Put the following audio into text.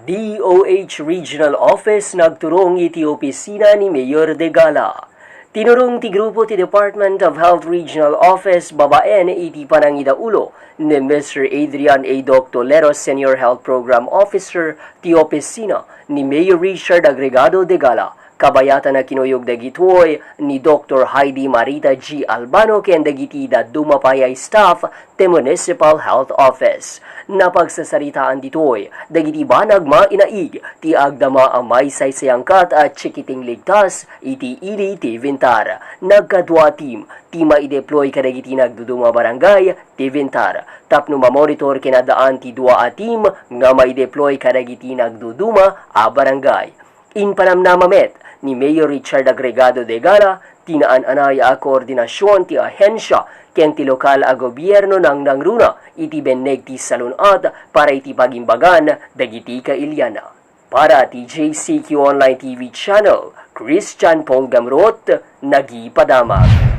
DOH Regional Office nagturong iti opisina ni Mayor Degala. Tinurong ti grupo ti Department of Health Regional Office babaen iti panangidaulo ni Mr. Adrian A. Doctoleros, Senior Health Program Officer ti opisina ni Mayor Richard Agregado Degala. Kabayatan na kinuyog dagitoy ni Dr. Heidi Marita G. Albano ken dagiti da dumapayay staff ti Municipal Health Office. Napagsasaritaan ditoy, dagiti banag mainaig ti agdama amay saysayangkat at chikiting ligtas iti ili ti Vintar. Nagkadwa team, ti maideploy kadagiti nagduduma barangay ti Vintar. Tapno mamonitor kinadaan ti dua a team nga maideploy kadagiti nagduduma a barangay. In panamnamamet ni Mayor Richard Agregado Degala, tinaan-anay a koordinasyon ti ahensya ken ti lokal a gobyerno nang nangruna iti beneg ti salunat para iti pagimbagan dagiti kailyana. Para ti JCQ Online TV Channel, Christian Paul Gamrot, nagipadamag.